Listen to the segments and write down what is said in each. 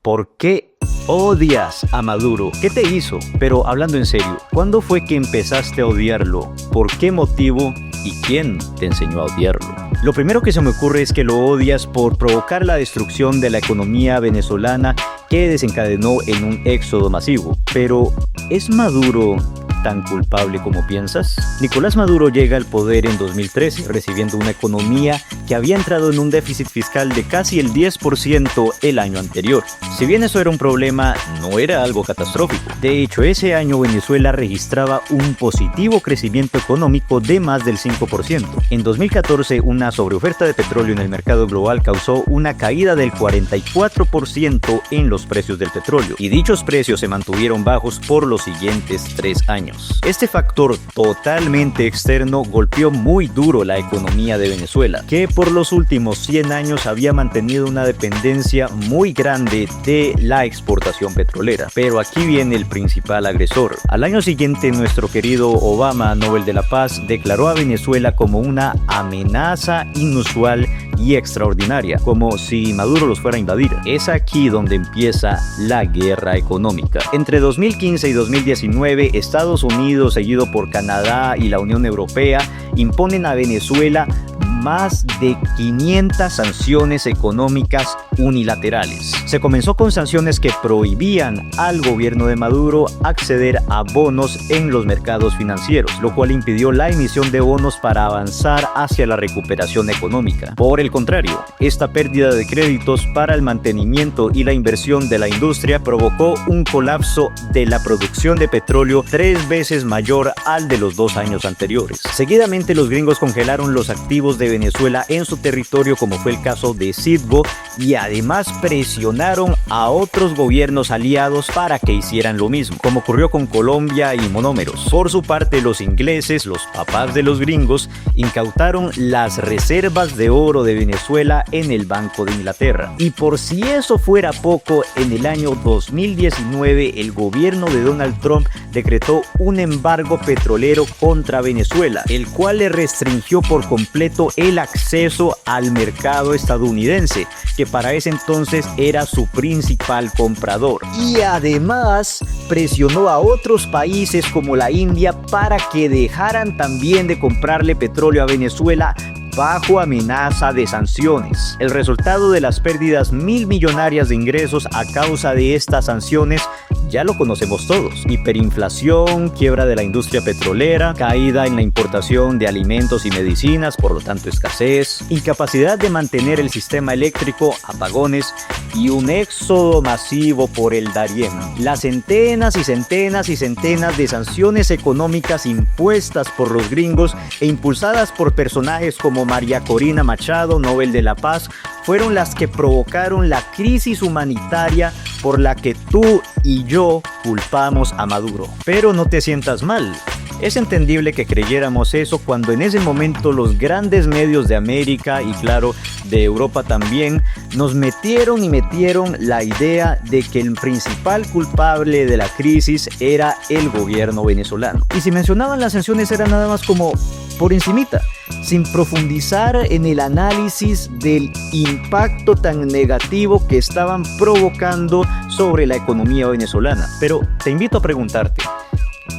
¿Por qué odias a Maduro? ¿Qué te hizo? Pero hablando en serio, ¿cuándo fue que empezaste a odiarlo? ¿Por qué motivo? ¿Y quién te enseñó a odiarlo? Lo primero que se me ocurre es que lo odias por provocar la destrucción de la economía venezolana que desencadenó en un éxodo masivo. Pero, ¿es Maduro tan culpable como piensas? Nicolás Maduro llega al poder en 2013, recibiendo una economía que había entrado en un déficit fiscal de casi el 10% el año anterior. Si bien eso era un problema, no era algo catastrófico. De hecho, ese año Venezuela registraba un positivo crecimiento económico de más del 5%. En 2014, una sobreoferta de petróleo en el mercado global causó una caída del 44% en los precios del petróleo, y dichos precios se mantuvieron bajos por los siguientes 3 años. Este factor totalmente externo golpeó muy duro la economía de Venezuela, que por los últimos 100 años había mantenido una dependencia muy grande de la exportación petrolera. Pero aquí viene el principal agresor. Al año siguiente, nuestro querido Obama, Nobel de la Paz, declaró a Venezuela como una amenaza inusual y extraordinaria, como si Maduro los fuera a invadir. Es aquí donde empieza la guerra económica. Entre 2015 y 2019, Estados Unidos, seguido por Canadá y la Unión Europea, imponen a Venezuela más de 500 sanciones económicas unilaterales. Se comenzó con sanciones que prohibían al gobierno de Maduro acceder a bonos en los mercados financieros, lo cual impidió la emisión de bonos para avanzar hacia la recuperación económica. Por el contrario, esta pérdida de créditos para el mantenimiento y la inversión de la industria provocó un colapso de la producción de petróleo 3 veces mayor al de los 2 años anteriores. Seguidamente, los gringos congelaron los activos de Venezuela en su territorio, como fue el caso de Citgo, y además presionaron a otros gobiernos aliados para que hicieran lo mismo, como ocurrió con Colombia y Monómeros. Por su parte, los ingleses, los papás de los gringos, incautaron las reservas de oro de Venezuela en el Banco de Inglaterra. Y por si eso fuera poco, en el año 2019 el gobierno de Donald Trump decretó un embargo petrolero contra Venezuela, el cual le restringió por completo el acceso al mercado estadounidense, que para ese entonces era su principal comprador. Y además presionó a otros países como la India para que dejaran también de comprarle petróleo a Venezuela bajo amenaza de sanciones. El resultado de las pérdidas millonarias de ingresos a causa de estas sanciones ya lo conocemos todos: hiperinflación, quiebra de la industria petrolera, caída en la importación de alimentos y medicinas, por lo tanto escasez, incapacidad de mantener el sistema eléctrico, apagones y un éxodo masivo por el Darién. Las centenas y centenas y centenas de sanciones económicas impuestas por los gringos e impulsadas por personajes como María Corina Machado, Nobel de la Paz, fueron las que provocaron la crisis humanitaria por la que tú y yo culpamos a Maduro. Pero no te sientas mal. Es entendible que creyéramos eso cuando en ese momento los grandes medios de América y claro, de Europa también, nos metieron la idea de que el principal culpable de la crisis era el gobierno venezolano. Y si mencionaban las sanciones era nada más como por encimita, sin profundizar en el análisis del impacto tan negativo que estaban provocando sobre la economía venezolana. Pero te invito a preguntarte,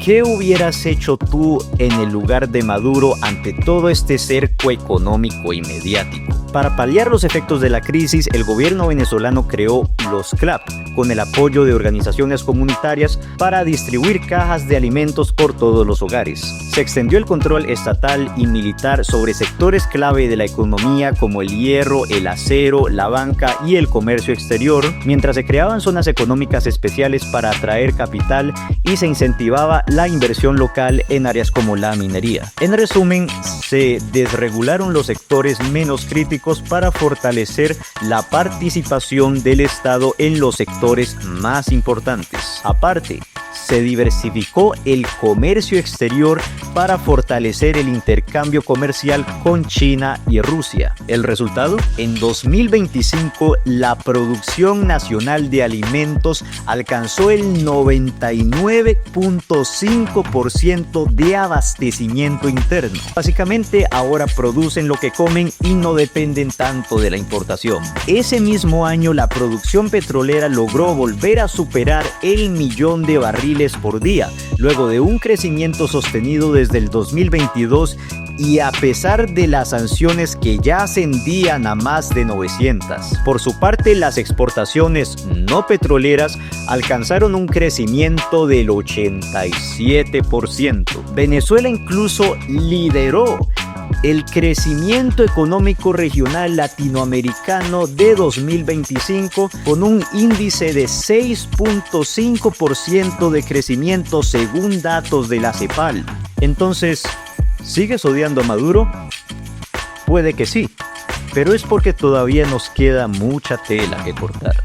¿qué hubieras hecho tú en el lugar de Maduro ante todo este cerco económico y mediático? Para paliar los efectos de la crisis, el gobierno venezolano creó los CLAP, con el apoyo de organizaciones comunitarias para distribuir cajas de alimentos por todos los hogares. Se extendió el control estatal y militar sobre sectores clave de la economía como el hierro, el acero, la banca y el comercio exterior, mientras se creaban zonas económicas especiales para atraer capital y se incentivaba la inversión local en áreas como la minería. En resumen, se desregularon los sectores menos críticos para fortalecer la participación del Estado en los sectores más importantes. Aparte, se diversificó el comercio exterior para fortalecer el intercambio comercial con China y Rusia. ¿El resultado? En 2025, la producción nacional de alimentos alcanzó el 99.5% de abastecimiento interno. Básicamente, ahora producen lo que comen y no dependen tanto de la importación. Ese mismo año, la producción petrolera logró volver a superar el 1.000.000 de barriles por día, luego de un crecimiento sostenido desde el 2022 y a pesar de las sanciones que ya ascendían a más de 900. Por su parte, las exportaciones no petroleras alcanzaron un crecimiento del 87%. Venezuela incluso lideró el crecimiento económico regional latinoamericano de 2025 con un índice de 6.5% de crecimiento según datos de la CEPAL. Entonces, ¿sigues odiando a Maduro? Puede que sí, pero es porque todavía nos queda mucha tela que cortar.